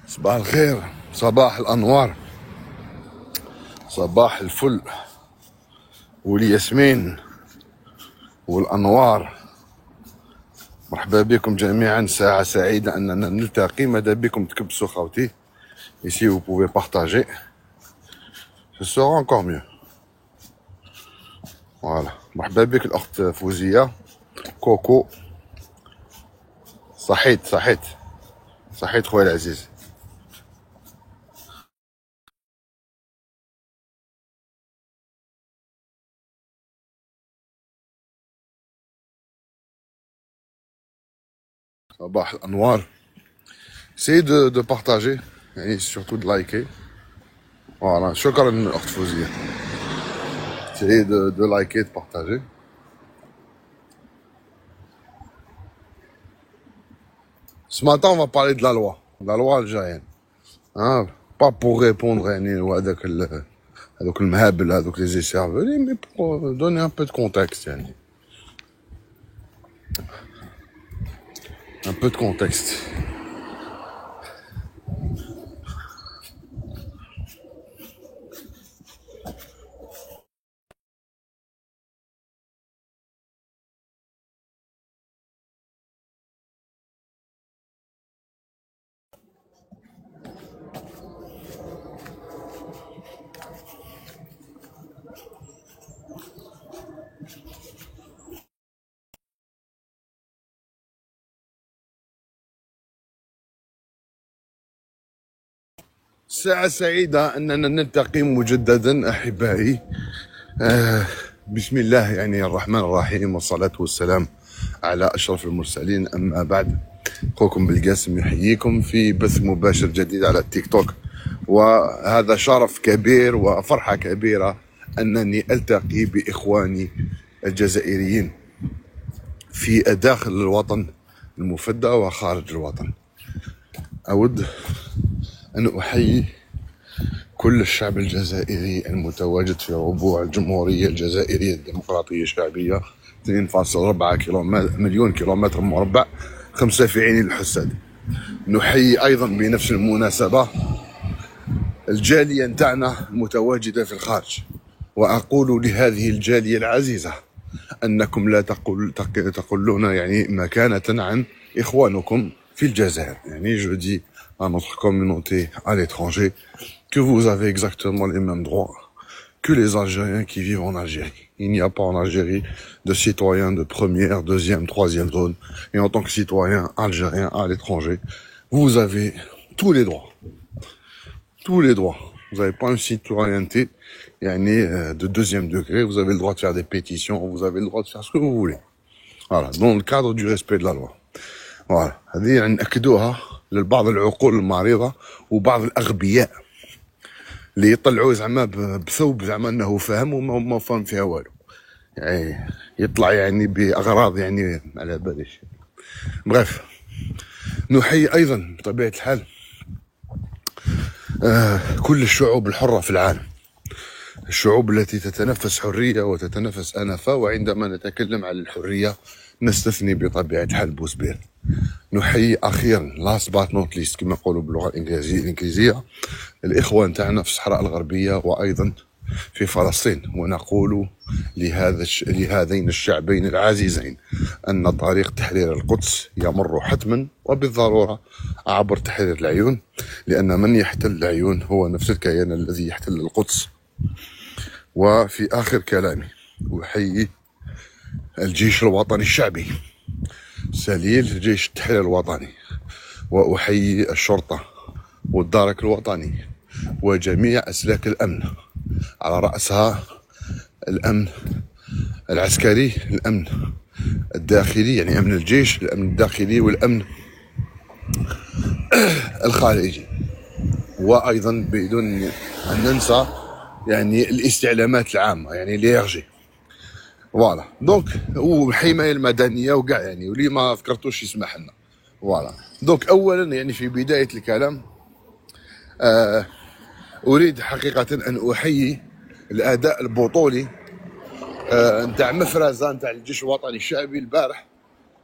صباح الخير، صباح الأنوار، صباح الفل والياسمين والأنوار. مرحبا بكم جميعا، ساعة سعيدة أننا نلتقي. ماذا بكم تكبسوا خوتي. Ici vous pouvez partager. Ce sera encore mieux. Voilà. مرحبا بك الأخت فوزية كوكو. صحيت خويا العزيز. صباح الأنوار. Essayez de partager et surtout de liker. Voilà. شكرا الأخت فوزية. Essayez de liker, de partager. Ce matin, on va parler de la loi algérienne. Hein, pas pour répondre à المهابل هذوك les écervelés, mais pour donner un peu de contexte. يعني. Un peu de contexte. ساعة سعيدة أننا نلتقي مجددا أحبائي. بسم الله يعني الرحمن الرحيم، والصلاة والسلام على أشرف المرسلين. أما بعد، أخوكم بالقاسم يحييكم في بث مباشر جديد على التيك توك، وهذا شرف كبير وفرحة كبيرة أنني ألتقي بإخواني الجزائريين في داخل الوطن المفدى وخارج الوطن. أود أن أحيي كل الشعب الجزائري المتواجد في ربوع الجمهورية الجزائرية الديمقراطية الشعبية 2.4 مليون كيلومتر مربع، 5 في عين الحساد. نحيي أيضا بنفس المناسبة الجالية نتاعنا المتواجدة في الخارج، وأقول لهذه الجالية العزيزة أنكم لا تقلون يعني مكانة عن إخوانكم في الجزائر. يعني je dis à notre communauté à l'étranger que vous avez exactement les mêmes droits que les Algériens qui vivent en Algérie. Il n'y a pas en Algérie de citoyens de première, deuxième, troisième zone. Et en tant que citoyen algérien à l'étranger, vous avez tous les droits. Tous les droits. Vous n'avez pas une citoyenneté de deuxième degré. Vous avez le droit de faire des pétitions. Vous avez le droit de faire ce que vous voulez. Voilà. Dans le cadre du respect de la loi. Voilà. هذه نأكدوها لبعض العقول المريضة وبعض الأغبياء اللي يطلعوا زعما بثوب زعما انه فاهم وما فاهم فيها والو. يعني يطلع يعني باغراض يعني ما على باليش. بغيف، نحيي ايضا بطبيعة الحال كل الشعوب الحرة في العالم، الشعوب التي تتنفس حرية وتتنفس أنفة. وعندما نتكلم عن الحرية نستثني بطبيعة الحال بوسبير. نحيي أخيرا last but not least كما يقولوا باللغة الإنجليزية الإخوة نتاعنا في الصحراء الغربية وأيضا في فلسطين، ونقول لهذين الشعبين العزيزين أن طريق تحرير القدس يمر حتما وبالضرورة عبر تحرير العيون، لأن من يحتل العيون هو نفس الكيان الذي يحتل القدس. وفي آخر كلامي أحيي الجيش الوطني الشعبي سليل جيش التحرير الوطني، وأحيي الشرطة والدرك الوطني وجميع أسلاك الأمن، على رأسها الأمن العسكري، الأمن الداخلي يعني أمن الجيش، الأمن الداخلي والأمن الخارجي، وأيضا بدون أن ننسى يعني الاستعلامات العامة يعني ليرجي. فوالا دونك والحماية المدنية وكاع يعني ولي ما فكرتوش يسمح لنا. فوالا دونك أولا يعني في بداية الكلام أريد حقيقة أن أحيي الأداء البطولي نتاع مفرزة نتاع الجيش الوطني الشعبي البارح،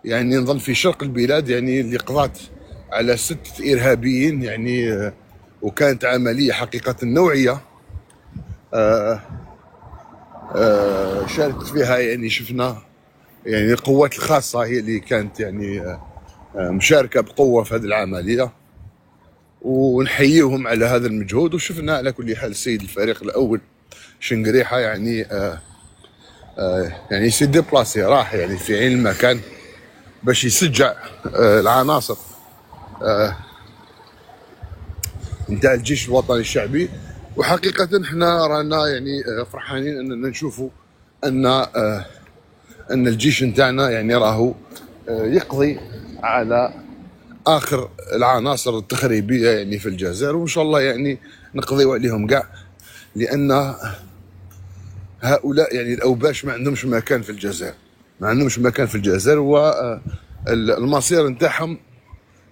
يعني نظن في شرق البلاد، يعني اللي قضات على 6 إرهابيين يعني، وكانت عملية حقيقة نوعية شاركت فيها يعني. شفنا يعني القوات الخاصة هي اللي كانت يعني مشاركة بقوة في هذه العملية، ونحييهم على هذا المجهود. وشفنا على كل حال السيد الفريق الأول شنقريحة يعني يعني سي ديبلاسي، راح يعني في عين المكان باش يسجع العناصر نتاع الجيش الوطني الشعبي. وحقيقة احنا رانا يعني فرحانين اننا نشوفوا ان الجيش نتاعنا يعني راهو يقضي على اخر العناصر التخريبية يعني في الجزائر، وان شاء الله يعني نقضيو عليهم كاع، لان هؤلاء يعني الاوباش ما عندهمش مكان في الجزائر، ما عندهمش مكان في الجزائر، والمصير نتاعهم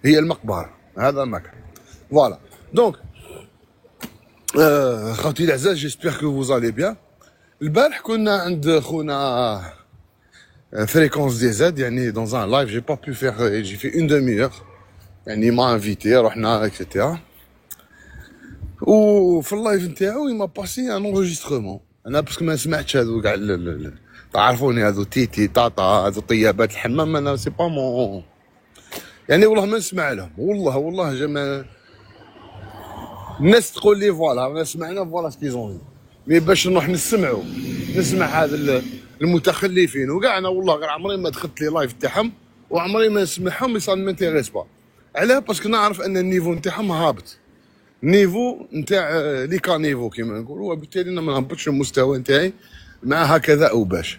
هي المقبرة، هذا مكان. فوالا دونك خوتي الأعزاء، جيسبيغ كو فوز الي بيان. البارح كنا عند خونا فريكونس دي زاد يعني دون ان لايف، جي با بو فيغ، جي في اون دمي اور يعني، ما انفيتي رحنا اكسيتيرا. وفي اللايف نتاعو ما باسي ان انغوجيسترومون، انا باسكو ما سمعتش هذو كاع تعرفوني، هذو تيتي طاطا، هذو طيابات الحمام، انا سي با مون يعني، والله ما نسمع لهم، والله جماعة الناس تقول لي فوالا انا سمعنا فوالا سكيزون، مي باش نروح نسمع هذا المتخلفين وكاع. انا والله غير عمري ما دخلت لي لايف تاعهم، وعمري ما نسمعهم، يصال ما انتيريس با. علاه؟ باسكو نعرف ان النيفو نتاعهم هابط، النيفو نتاع لي كانيفو كيما نقولوا، وبالتالي انا ما نهبطش المستوى نتاعي مع هكذا او باش.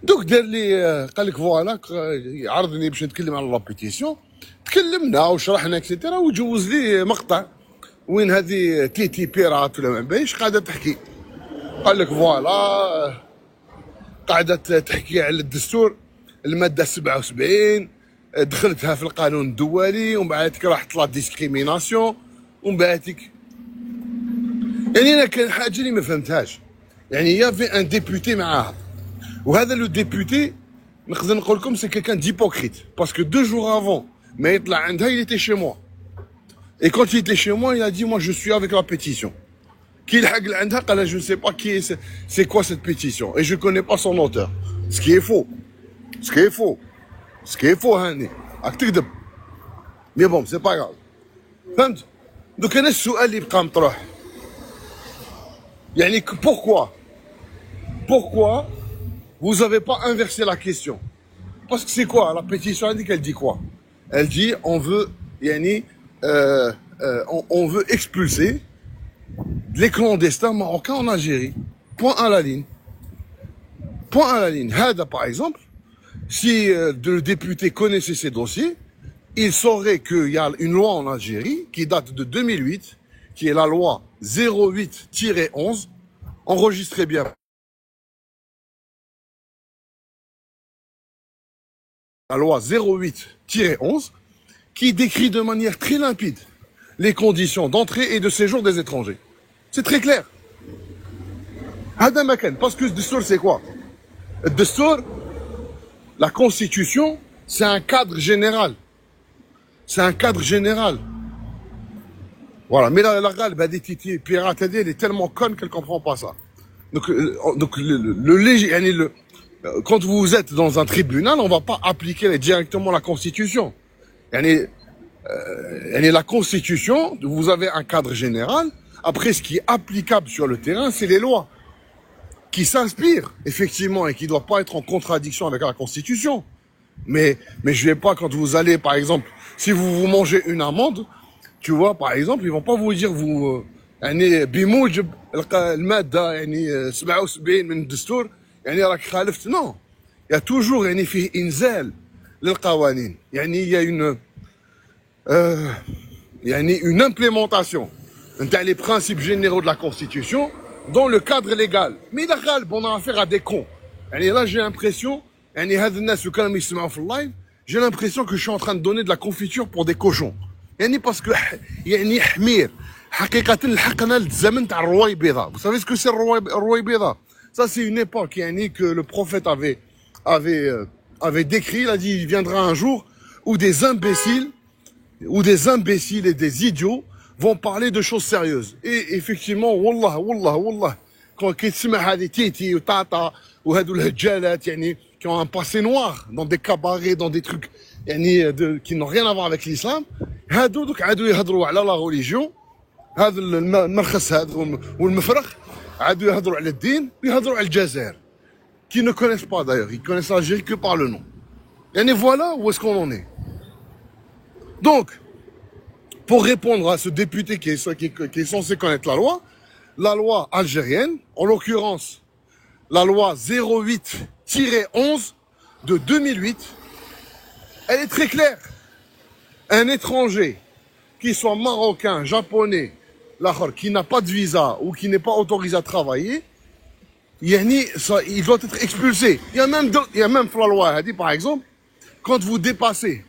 دوك دار لي قال لك فوالا، عرضني باش نتكلم على لابيتيسيون، تكلمنا وشرحنا اكسيتيرا، وجوز لي مقطع وين هذه تيتي بيرات ولا ما بايش قاعده تحكي. قال لك فوالا قاعده تحكي على الدستور الماده 77، دخلتها في القانون الدولي، ومن بعدك راحت لا ديسكريميناسيون، ومن بعدك يعني انا كان حاجه اللي ما فهمتهاش يعني. يافي ان ديبوتي معاها، وهذا لو ديبوتي نقدر نقول لكم سي كيكان ديبوكريت، باسكو 2 جور افون ما يطلع عندها il était chez moi. Et quand il était chez moi, il a dit moi je suis avec la pétition. Qui لحق عندها قال je ne sais pas qui est, c'est quoi cette pétition, et je connais pas son auteur. Ce qui est faux. Ce qui est faux هاني راك تكذب. مي بون سي با غاف. فهمت؟ دوك انا السؤال اللي بقى مطروح يعني pourquoi vous avez pas inversé la question? Parce que c'est quoi la pétition? Elle dit quoi? Elle dit on veut yani on veut expulser les clandestins marocains en Algérie. Point à la ligne. Hada, par exemple, si le député connaissait ces dossiers, il saurait qu'il y a une loi en Algérie qui date de 2008, qui est la loi 08-11, enregistrez bien. La loi 08-11, qui décrit de manière très limpide les conditions d'entrée et de séjour des étrangers. C'est très clair. Hada Makan, parce que le Destour, c'est quoi? Le Destour, la Constitution, c'est un cadre général. C'est un cadre général. Voilà, mais la Galbe des Titi Pirate, elle est tellement conne qu'elle ne comprend pas ça. Donc quand vous êtes dans un tribunal, on ne va pas appliquer directement la Constitution. La Constitution, vous avez un cadre général. Après, ce qui est applicable sur le terrain, c'est les lois qui s'inspirent, effectivement, et qui ne doivent pas être en contradiction avec la Constitution. Mais je vais pas, quand vous allez, par exemple, si vous mangez une amende, tu vois, par exemple, ils vont pas vous dire, vous, بموجب المادة يعني 77 من الدستور يعني راك خالفت. Non. Il y a toujours يعني فيه إنزال للقوانين. يعني il y a une implémentation نتاع les principes généraux de la Constitution dans le cadre légal. Mais la غالب on a affaire à des cons. يعني là j'ai l'impression يعني هاد الناس اللي كانوا يسمعوا في اللايف, j'ai l'impression que je suis en train de donner de la confiture pour des cochons. يعني parce que يعني حمير حقيقة لحقنا للزمن تاع الرويبيضة. Vous savez ce que c'est الرويبيضة? Ça c'est une époque يعني que le prophète avait décrit. Il a dit il viendra un jour où des imbéciles où des imbéciles et des idiots vont parler de choses sérieuses. Et effectivement, wallah, quand كيتسمع هذه تيتي وطاطا وهذو الهجالات يعني qui ont un passé noir dans des cabarets, dans des trucs يعني qui n'ont rien à voir avec l'islam, هادو دوك عادوا يهضروا على لا religion, هذا المرخص هذا والمفرخ عادوا يهضروا على الدين ويهضروا على الجزائر qui ne connaissent pas d'ailleurs, ils connaissent l'Algérie que par le nom. Et voilà où est-ce qu'on en est. Donc, pour répondre à ce député qui est censé connaître la loi algérienne, en l'occurrence, la loi 08-11 de 2008, elle est très claire. Un étranger, qui soit marocain, japonais, qui n'a pas de visa ou qui n'est pas autorisé à travailler, il doit être expulsé. Il y a même la loi, par exemple, quand vous dépassez,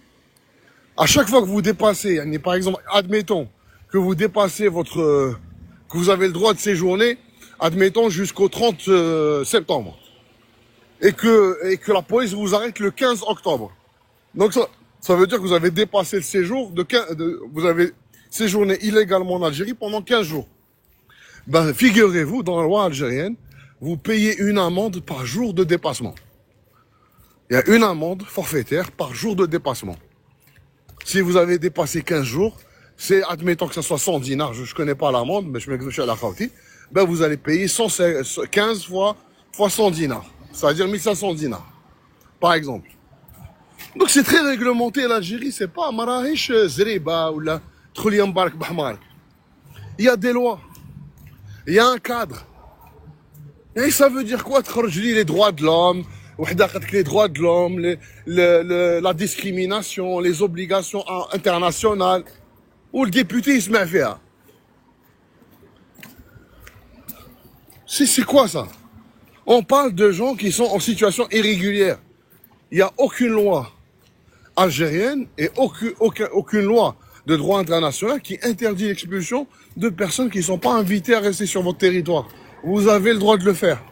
à chaque fois que vous dépassez, par exemple, admettons que vous dépassez que vous avez le droit de séjourner, admettons jusqu'au 30 septembre, et que la police vous arrête le 15 octobre. Donc ça veut dire que vous avez dépassé le séjour vous avez séjourné illégalement en Algérie pendant 15 jours. Ben, figurez-vous, dans la loi algérienne, vous payez une amende par jour de dépassement. Il y a une amende forfaitaire par jour de dépassement. Si vous avez dépassé 15 jours, c'est, admettons que ce soit 100 dinars, je connais pas l'amende, mais je m'excuse à la khawti, ben vous allez payer 15 fois 100 dinars. C'est-à-dire 1500 dinars, par exemple. Donc c'est très réglementé, l'Algérie, c'est pas marahish zriba ou la tkhouliya mbarak bahmar. Il y a des lois, il y a un cadre. Et ça veut dire quoi, les droits de l'homme, les droits de l'homme, la discrimination, les obligations internationales, où le député il se met à faire. C'est quoi ça? On parle de gens qui sont en situation irrégulière. Il n'y a aucune loi algérienne et aucune loi de droit international qui interdit l'expulsion de personnes qui ne sont pas invitées à rester sur votre territoire. Vous avez le droit de le faire.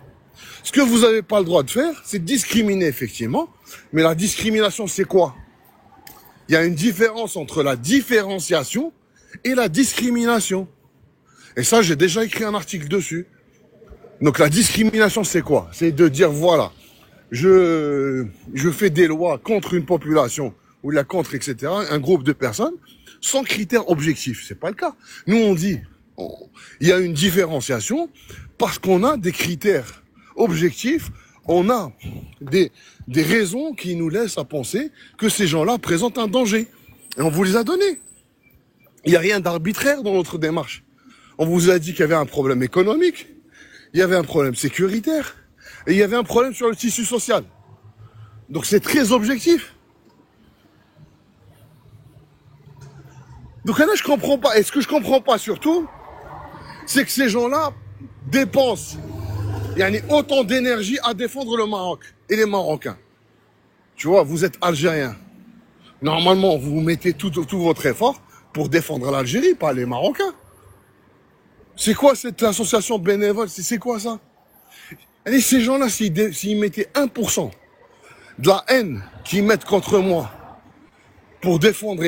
Ce que vous n'avez pas le droit de faire, c'est discriminer, effectivement. Mais la discrimination, c'est quoi? Il y a une différence entre la différenciation et la discrimination. Et ça, j'ai déjà écrit un article dessus. Donc la discrimination, c'est quoi? C'est de dire, voilà, je fais des lois contre une population, ou la contre, etc., un groupe de personnes, sans critères objectifs. C'est pas le cas. Nous, on dit, il y a une différenciation parce qu'on a des critères objectifs, on a des raisons qui nous laissent à penser que ces gens-là présentent un danger. Et on vous les a donnés. Il n'y a rien d'arbitraire dans notre démarche. On vous a dit qu'il y avait un problème économique, il y avait un problème sécuritaire, et il y avait un problème sur le tissu social. Donc c'est très objectif. Donc là, je comprends pas. Et ce que je comprends pas surtout, c'est que ces gens-là dépensent autant d'énergie à défendre le Maroc et les Marocains. Tu vois, vous êtes Algérien. Normalement, vous mettez tout votre effort pour défendre l'Algérie, pas les Marocains. C'est quoi cette association bénévole? C'est quoi ça? Et ces gens-là, s'ils mettaient 1% de la haine qu'ils mettent contre moi pour défendre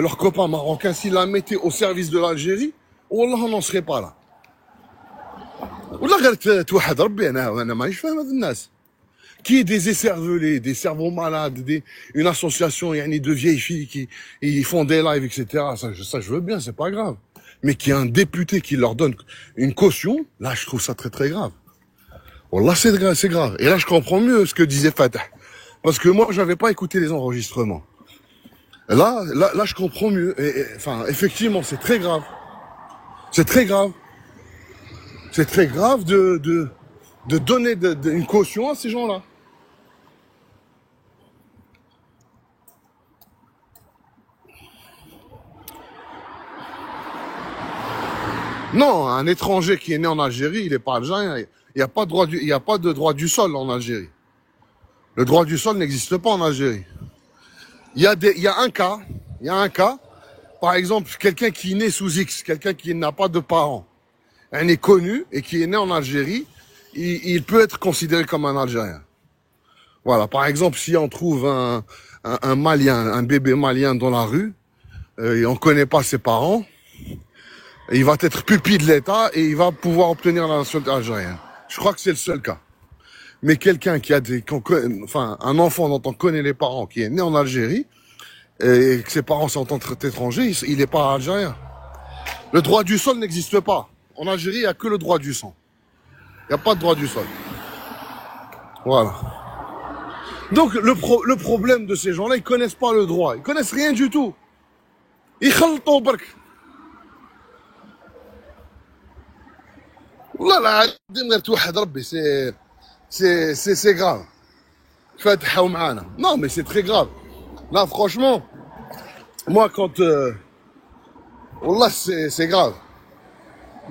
leurs copains marocains, s'ils la mettaient au service de l'Algérie, wallah, on n'en serait pas là. والله غير توحد ربي انا مانيش فاهم هاد الناس qui est des écervelés, des cerveaux malades, une association de vieilles filles qui ils font des lives, etc. Ça je veux bien, c'est pas grave. Mais qu'il y a un député qui leur donne une caution, là je trouve ça très très grave. Wallah c'est grave. Et là je comprends mieux ce que disait Fatah. Parce que moi j'avais pas écouté les enregistrements. Là je comprends mieux. Enfin effectivement c'est très grave. C'est très grave. C'est très grave de donner une caution à ces gens-là. Non, un étranger qui est né en Algérie, il n'est pas algérien. Il n'y a pas de droit du sol en Algérie. Le droit du sol n'existe pas en Algérie. Il y a un cas, par exemple, quelqu'un qui est né sous X, quelqu'un qui n'a pas de parents. Un est connu et qui est né en Algérie, il peut être considéré comme un Algérien. Voilà, par exemple, si on trouve un Malien, un bébé malien dans la rue, et on ne connaît pas ses parents, et il va être pupille de l'État et il va pouvoir obtenir la nationalité algérienne. Je crois que c'est le seul cas. Mais quelqu'un qui a enfin, un enfant dont on connaît les parents, qui est né en Algérie, et que ses parents sont étrangers, il n'est pas algérien. Le droit du sol n'existe pas. En Algérie, il n'y a que le droit du sang. Il n'y a pas de droit du sol. Voilà. Donc, le problème de ces gens-là, ils connaissent pas le droit. Ils connaissent rien du tout. Ils khaltou bark. والله العظيم غير توحد ربي c'est grave. فاتحوا معانا. Non mais c'est très grave. Là franchement, moi quand والله c'est grave.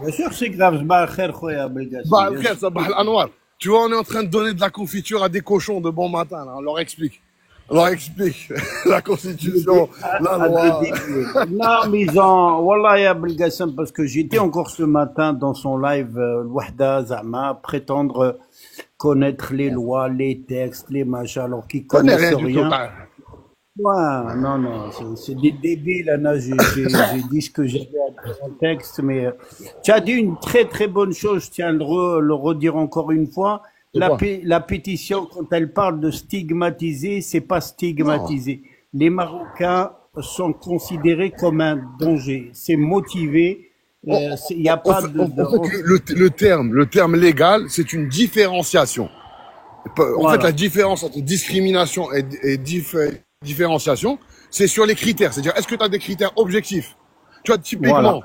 Bien sûr, c'est grave. Sabah al-khair, khoya Belgassem, Bah bien frère, sûr. Sabah al-Anwar. Tu vois, on est en train de donner de la confiture à des cochons de bon matin là. On leur explique. On leur explique la constitution, la À deux loi. débuts. Non, mais ils ont. Wallah, ya Belgassem, parce que j'étais encore ce matin dans son live, Wahda Zama, prétendre connaître les lois, les textes, les machins, alors qu'ils Connais connaissent rien du tout. rien. Ouais, non, non, c'est des débiles. Là, j'ai dit ce que j'avais à dire en texte, mais tu as dit une très très bonne chose, je tiens à le redire encore une fois. C'est quoi? La pétition, quand elle parle de stigmatiser, c'est pas Non. stigmatiser. Les Marocains sont considérés comme un danger. C'est motivé. Il n'y a pas de... En fait, le terme légal, c'est une différenciation. En fait, Voilà. la différence entre discrimination et différenciation, c'est sur les critères. C'est-à-dire, est-ce que tu as des critères objectifs? Tu vois, typiquement,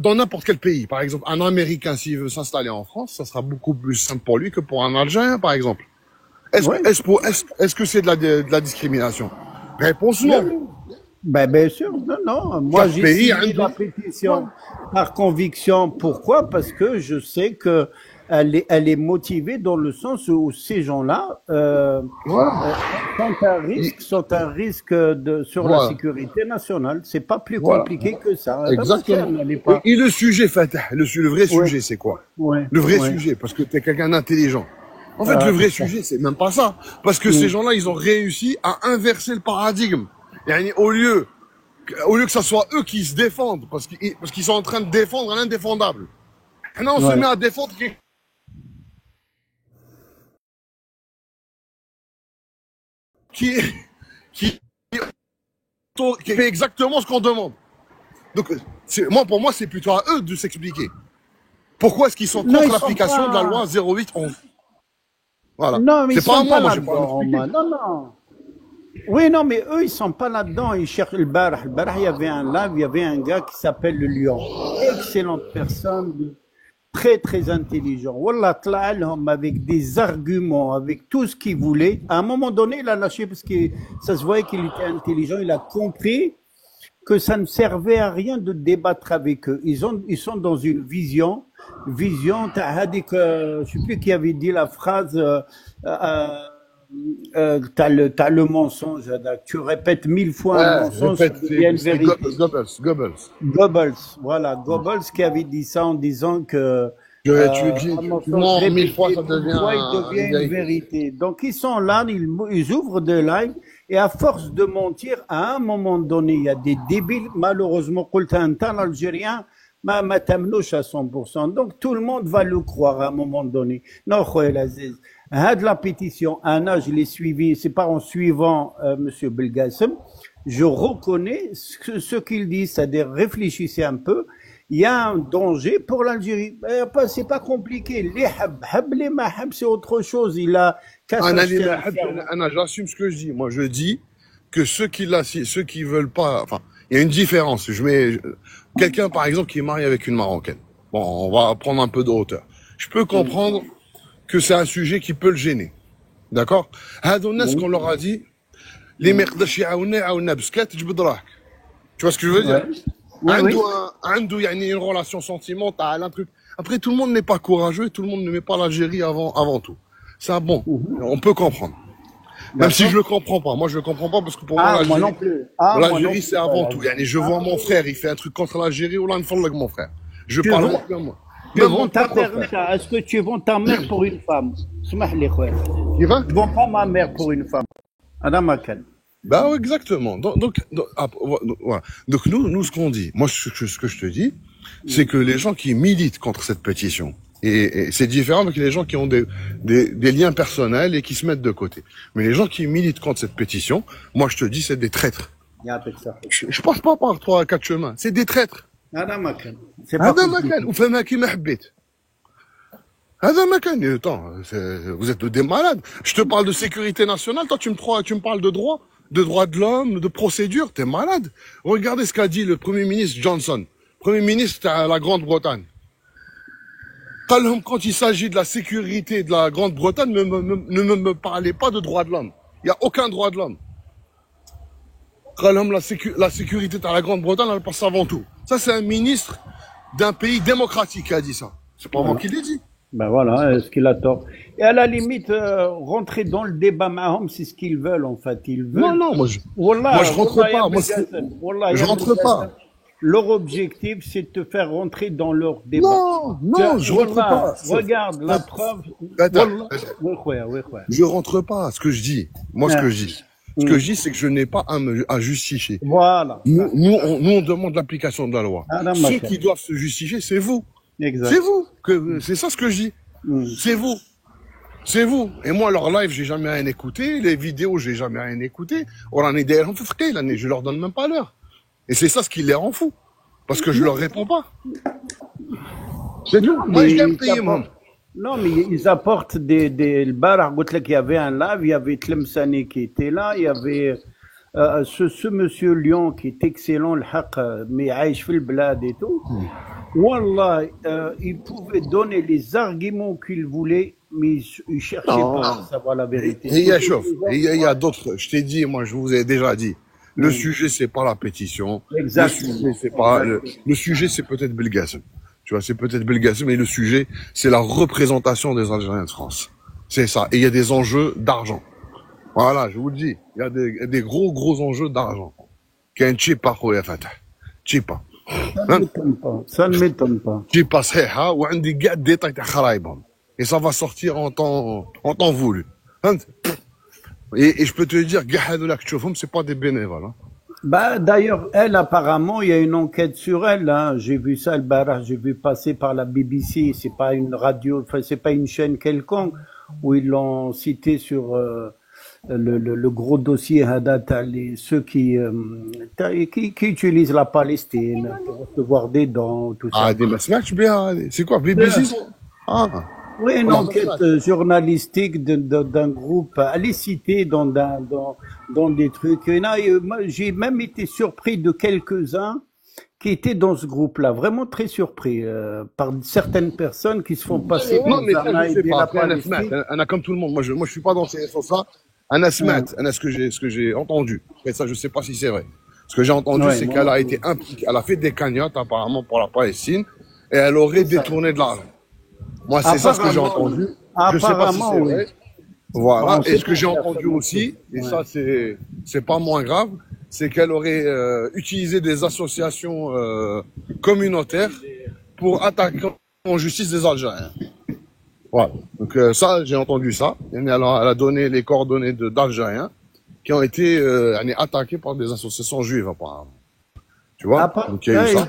dans n'importe quel pays, par exemple, un Américain, s'il veut s'installer en France, ça sera beaucoup plus simple pour lui que pour un Algérien, par exemple. Ouais. Est-ce que c'est de la discrimination? Réponse non. Ben, bien sûr, non, non. Moi, Chaque j'ai pays a signé la pétition par conviction. Pourquoi? Parce que je sais que elle est motivée dans le sens où ces gens-là Voilà. sont un risque sur la Voilà. sécurité nationale. C'est pas plus Voilà. compliqué que ça. Exactement. Elle n'est pas. Et le sujet, Fatah, le vrai Ouais. sujet, c'est quoi? Ouais. Le vrai Ouais. sujet, parce que tu es quelqu'un d'intelligent. En fait, le vrai sujet, c'est même pas ça. Parce que ces gens-là, ils ont réussi à inverser le paradigme. Et au lieu que ça soit eux qui se défendent, parce qu'ils sont en train de défendre l'indéfendable. Maintenant, on se Ouais. met à défendre qui, qui, qui fait exactement ce qu'on demande. Donc, pour moi, c'est plutôt à eux de s'expliquer. Pourquoi est-ce qu'ils sont Non, contre ils sont l'application de la pas. loi 0811? Voilà. Non, mais ils C'est pas à sont moi, pas moi je vais pas là-dedans, m'expliquer. Omar. Non, non. Oui, non, mais eux, ils sont pas là-dedans. Ils cherchent le bar. Le bar, il y avait un live, il y avait un gars qui s'appelle le Lion. Excellente personne, très, très intelligent. Wallah, tla'alhum avec des arguments, avec tout ce qu'il voulait. À un moment donné, il a lâché parce que ça se voyait qu'il était intelligent. Il a compris que ça ne servait à rien de débattre avec eux. Ils sont dans une vision, je sais plus qui avait dit la phrase, t'as le mensonge, tu répètes 1000 fois un mensonge, ça devient une C'est vérité. Goebbels. Goebbels, voilà, Goebbels qui avait dit ça en disant que Tu un mensonge mens 1000 fois, répété ça 1000 fois, il devient devient une une vérité. vérité. Donc ils sont là, ils ouvrent des lives et à force de mentir, à un moment donné, il y a des débiles, malheureusement, قلت أنت l'Algérien, ما تمنوش à 100%. Donc tout le monde va le croire à un moment donné. Non, Khoel Aziz. De la pétition, Anna, je l'ai suivi, c'est pas en suivant Monsieur Belgassem, je reconnais ce qu'il dit, c'est-à-dire réfléchissez un peu, il y a un danger pour l'Algérie. C'est pas compliqué. Les hab, les mahab, c'est autre chose. Il a qu'à s'acheter un ferme. Anna, j'assume ce que je dis. Moi, je dis que ceux qui veulent pas, enfin, il y a une différence. Quelqu'un, par exemple, qui est marié avec une Marocaine. Bon, on va prendre un peu de hauteur. Je peux comprendre que c'est un sujet qui peut le gêner. D'accord? Ce qu'on leur a dit, les merdash yaouna bskat jbed rahk. Tu vois ce que je veux dire? Oui. عنده يعني une relation sentimentale, un truc. Après, tout le monde n'est pas courageux et tout le monde ne met pas l'Algérie avant tout. Ça, bon, on peut comprendre. Même si je le comprends pas. Moi, je le comprends pas parce que pour moi, moi non plus. l'Algérie, c'est avant tout. Je vois mon frère, il fait un truc contre l'Algérie, ou là, il me mon frère. Je parle avec moi. Tu vends ta mère, est-ce que tu vends ta mère pour une femme? اسمح لي خويا. Qui va? Je vends pas ma mère pour une femme. Adam Akan. Bah ouais, exactement. Voilà. Donc nous, ce qu'on dit, moi, ce que je te dis, c'est que les gens qui militent contre cette pétition, et c'est différent avec les gens qui ont des liens personnels et qui se mettent de côté. Mais les gens qui militent contre cette pétition, moi, je te dis, c'est des traîtres. يعطيك الصحة. Je passe pas par 3 à 4 chemins. C'est des traîtres. هذا ما كان. C'est pas هذا ما possible. كان وفهمها كيما حبيت. هذا ما كان. Attends, vous êtes des malades. Je te parle de sécurité nationale, toi tu me parles de droits de l'homme, de procédure, t'es malade. Regardez ce qu'a dit le Premier ministre Johnson, Premier ministre de la Grande-Bretagne. Quand il s'agit de la sécurité de la Grande-Bretagne, ne me parlez pas de droits de l'homme. Il n'y a aucun droit de l'homme. La sécurité de la Grande-Bretagne, elle passe avant tout. Ça, c'est un ministre d'un pays démocratique qui a dit ça. C'est pas moi qui l'ai dit. Ben voilà, est-ce qu'il a tort? Et à la limite, rentrer dans le débat Mahom, c'est ce qu'ils veulent en fait. Ils veulent. Non, moi je Wallah, rentre wallah, pas. ya Moi, Belgazen, wallah, je ya rentre Belgazen. pas. Leur objectif, c'est de te faire rentrer dans leur débat. Non, je rentre Wallah, pas. regarde la preuve. Attends, Wallah. Oui, khoya, oui, khoya. je rentre pas. Ce que je dis, moi, ce que je dis, c'est que je n'ai pas à justifier. Voilà. Nous, on demande l'application de la loi. Ah, Ceux qui doivent se justifier, c'est vous. Exact. C'est vous. C'est ça ce que je dis. C'est vous. C'est vous. Et moi, leur live, j'ai jamais rien écouté. Les vidéos, j'ai jamais rien écouté. Je leur donne même pas l'heure. Et c'est ça ce qui les rend fous. Parce que je leur réponds pas. C'est tout. Moi, je l'aime payer, moi. Non, mais ils apportent le bar, il y avait un live, il y avait Tlemcani qui était là, il y avait ce monsieur Lyon qui est excellent, le haq, mais aïch fil blad et tout. Wallah, il pouvait donner les arguments qu'il voulait, mais il cherchait pas à savoir la vérité. Et il y a d'autres. Je t'ai dit, moi, je vous ai déjà dit. Le sujet, c'est pas la pétition. Exactement. Le sujet, c'est pas, le sujet, c'est peut-être Belgassem. Tu vois, c'est peut-être Belgassem, mais le sujet, c'est la représentation des Algériens de France. C'est ça. Et il y a des enjeux d'argent. Voilà, je vous le dis. Il y a des gros enjeux d'argent. Qu'un chipa, khoya Fatah. Chipa. Ça ne m'étonne pas. Ça ne m'étonne pas. Chipa صحيحة وعندي كاع الديتاي تاع خرايبهم. Et ça va sortir en temps voulu. Et je peux te dire, c'est pas des bénévoles. Hein. Bah, d'ailleurs, elle, apparemment, il y a une enquête sur elle, hein. J'ai vu ça, le barrage, j'ai vu passer par la BBC. C'est pas une radio, enfin, c'est pas une chaîne quelconque où ils l'ont cité sur, le gros dossier Hadata, ceux qui utilisent la Palestine pour recevoir des dons, tout ça. Ah, des masques, bien. C'est quoi, BBC? Ah. Oui, une enquête journalistique d'un groupe. Allez citer dans des trucs. Moi, j'ai même été surpris de quelques-uns qui étaient dans ce groupe-là. Vraiment très surpris par certaines personnes qui se font passer pour aider la Palestine. Comme tout le monde. Moi, je suis pas dans ces sens-là. Ce que j'ai entendu. Mais ça, je sais pas si c'est vrai. Ce que j'ai entendu, c'est qu'elle a été impliquée. Elle a fait des cagnottes, apparemment, pour la Palestine. Et elle aurait détourné de l'argent. Moi, c'est ça ce que j'ai entendu. Je sais pas si c'est vrai. Voilà. Et ce que j'ai entendu aussi, et ça, c'est pas moins grave, c'est qu'elle aurait utilisé des associations communautaires pour attaquer en justice des Algériens. Voilà. Donc ça, j'ai entendu ça. Elle a donné les coordonnées d'Algériens qui ont été attaqués par des associations juives, apparemment. Tu vois? Donc il y a eu ça.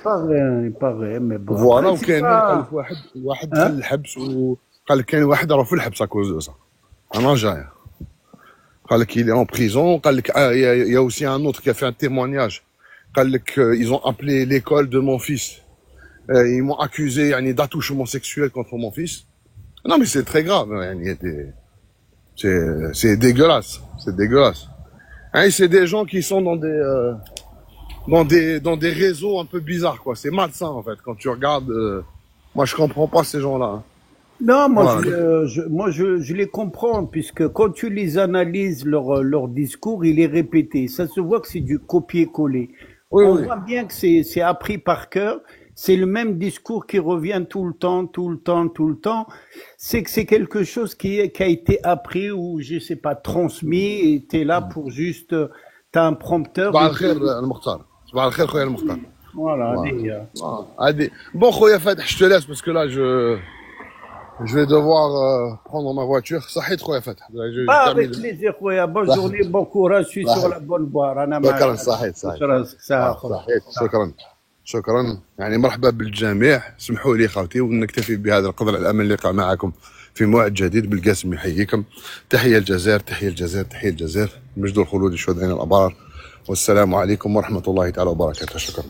Il paraît, mais bon. Voilà, وكاين واحد دخل الحبس وقال لك كاين واحد راه في الحبس à cause de ça. Un Algérien. قال لك il est en prison. قال لك il y a aussi un autre qui a fait un témoignage. قال لك ils ont appelé l'école de mon fils. Ils m'ont accusé d'attouchement sexuel contre mon fils. Non mais c'est très grave. C'est dégueulasse. C'est dégueulasse. Hein, c'est des gens qui sont dans des réseaux un peu bizarres, quoi. C'est malsain, en fait, quand tu regardes. Moi, je comprends pas ces gens-là. Hein. Non, moi, je les comprends, puisque quand tu les analyses, leur discours, il est répété. Ça se voit que c'est du copier-coller. On voit bien que c'est appris par cœur. C'est le même discours qui revient tout le temps. C'est que c'est quelque chose qui a été appris ou, je sais pas, transmis, et t'es là pour juste, t'as un prompteur. صباح الخير خويا المختار. Voilà. Bon خويا فاتح, je te laisse parce que là Je vais devoir prendre ma voiture. صحيت خويا فتح. avec plaisir خويا. Bonne journée, bon courage. Je suis sur la bonne voie. أنا معك. شكرا. صحيت. شكرا. يعني مرحبا بالجميع. اسمحوا لي خوتي ونكتفي بهذا القدر الأمل. اللقاء معكم في موعد جديد. بالقاسم يحييكم. تحية الجزائر. تحية الجزائر. تحية الجزائر. مجد الخلود للشهداء الأبرار. والسلام عليكم ورحمة الله تعالى وبركاته. شكرا.